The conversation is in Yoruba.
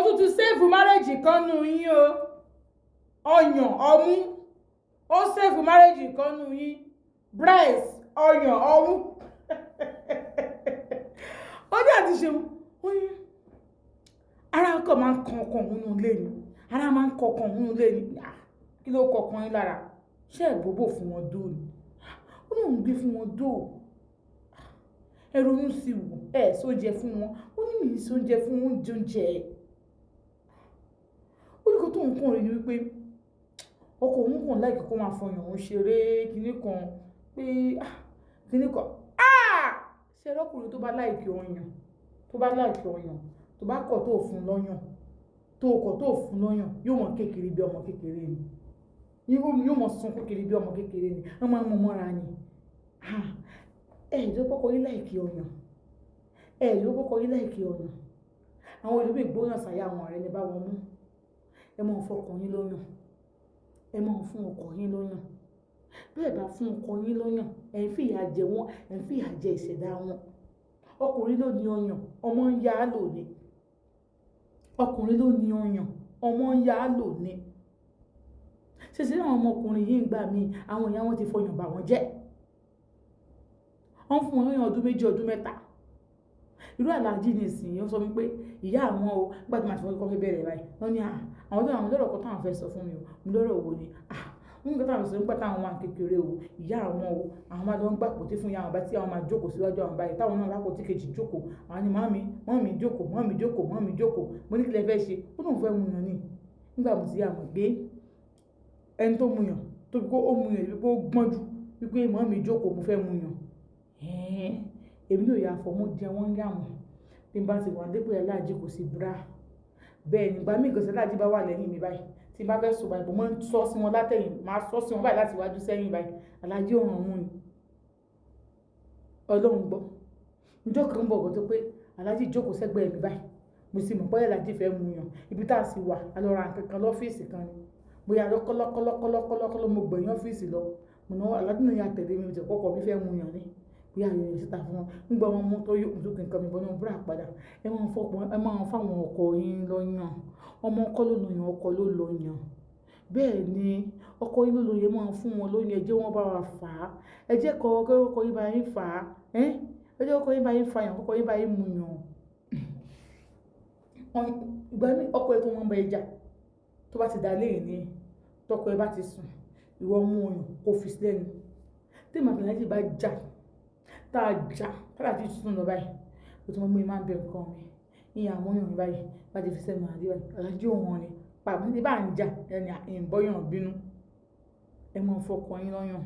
tún ti save marriage kan nù yín o ọyàn ọmú ó save marriage kan nù yín breast ọyàn ọmú ó ní àti ṣe oyún ara kan máa ń kan ọkàn òun nínú ilé ni ara máa ń kan ọkàn òun nínú ilé ni kí ló kọkàn yín lára ṣé ẹ̀gbọ́bò fún wọn dó ni ó lóun gbé fún wọn dó ẹ ronú sí wò ẹ sóúnjẹ fún wọn ó ní mi sóúnjẹ fún wọn jóúnjẹ ó ní kó tóun kàn rí ni wípé ọkọ òun kàn láìpẹ́ kó máa fọyàn òun ṣeré kinní kan pé kinní kan ṣe lọ́kùnrin tó bá láìpẹ́ ọyàn tó bá kọ̀ tó fún lọ́yàn tó kọ̀ tó fún lọ́yàn yóò mọ̀ kékeré bí ọmọ kékeré ni yóò mọ̀ sún kékeré bí ọmọ kékeré ni wọ́n máa ń mọ mọ́ra ni ẹ̀ẹ́dọ́ pọ́kọ́ yí láìkí ọyàn àwọn olùgbé ìgbóyàn sàyà àwọn ọ̀rẹ́ ní bá wọn mú ẹ máa fọkàn yín lọ́yàn ẹ máa fún ọkọ yín lọ́yàn bẹ́ẹ̀ bá fún ọkọ yín lọ́yàn ẹ̀ ń fìyà jẹ wọ́n ẹ̀ ń fìyà jẹ ìṣẹ̀dá wọn ọkùnrin ló ní ọyàn ọmọ ń yá lò ní ọkùnrin ló ní ọyàn ọmọ ń yá lò ní ṣèṣe àwọn ọmọkùnrin yìí ń gbà mí àwọn ìyá wọn ti fọyàn bà wọ́n jẹ́ wọ́n fún wọn lọ́yàn ọdún 2 ọdún 3 irú aláàjì ní ìsìn ó sọ wípé ìyá àwọn o gbàtí màá ti wọ́n kọ́ fẹ́ bẹ̀rẹ̀ báyìí wọ́n ní àwọn lọ́rọ̀ kan táwọn fẹ́ sọ fún mi o mo lọ́rọ̀ wo ni wọ́n ní kí táwọn sọ nípa táwọn wà kékeré o ìyá àwọn o àwọn máa lọ ń gbà pòtí fún ìyá àwọn bá tí àwọn máa jókòó síwájú àwọn báyìí táwọn náà lápò tí kejì jókòó àwọn ni mọ́mì jókòó mo ní kí lẹ fẹ́ ṣe ó lóun fẹ́ mu yàn ni nígbà mo ti yà mọ̀ gbé ẹni tó mu yàn tó fi kó ó mu yàn wípé ó gbọ́njú wípé mọ́mì jókòó mo fẹ́ mu yàn èmi ló yà fọmọ jẹ wọn yà wọn bí n bá ti wà dépò ẹ láàjì kò sí búra bẹ́ẹ̀ nígbà míì gọ̀ọ́sẹ̀ láàjì bá wà lẹ́yìn mi báyìí tí n bá fẹ́ sọ báyìí mo máa ń sọ sí wọn látẹ̀yìn máa sọ sí wọn báyìí láti wájú sẹ́yìn báyìí aláàjì ọ̀ràn mú ni ọlọ́run gbọ́ níjọ́ kan bọ̀ kó tó pé aláàjì jókòó sẹ́gbẹ̀ẹ́ mi báyìí mo sì mọ̀ pé aláàjì fẹ́ mu yàn ibi tá a sì wà alọ́ra kankan lọ́fíìsì kan ni bóyá kọ́lọ́kọ́lọ́ mo gbẹ̀yìn ọ́fíìsì lọ mo náà aláàjì náà yà tẹ̀lé mi ìjọ kọ́kọ́ mi fẹ́ mu yàn ni bí ayọ̀ yẹn síta fún wọn nígbà wọn mú tó yóò tó nǹkan mi bọ́ ní búrà padà ẹ máa fáwọn ọkọ yín lọ́yàn ọmọ ọkọ ló lọ́yàn ọkọ ló lọ́yàn bẹ́ẹ̀ ni ọkọ yín ló lọ́yàn máa fún wọn lóyún ẹ jẹ́ wọ́n bá wa fà á ẹ jẹ́ kọ́ ọkọ yín bá yín fà á ẹ jẹ́ ọkọ yín bá yín fà yàn ọkọ yín bá yín mu yàn ìgbà ní ọkọ ẹ tó wọn bá ẹ jà tó bá ti dà léyìn ní tọkọ ẹ bá ti sùn ìwọ mú ọyàn kó fi sílẹ̀ ní tí màtàlájì bá jà tá a jà tára ti tún lọ báyìí ó ti mọ pé máa ń bẹ nǹkan mi ìyá àwọn èèyàn báyìí bá ti fi sẹ́nu àdé báyìí alájí òun ni pàbí ní bá ń jà ẹni ìbọyàn bínú ẹ mọ fọkàn yín lọ́yàn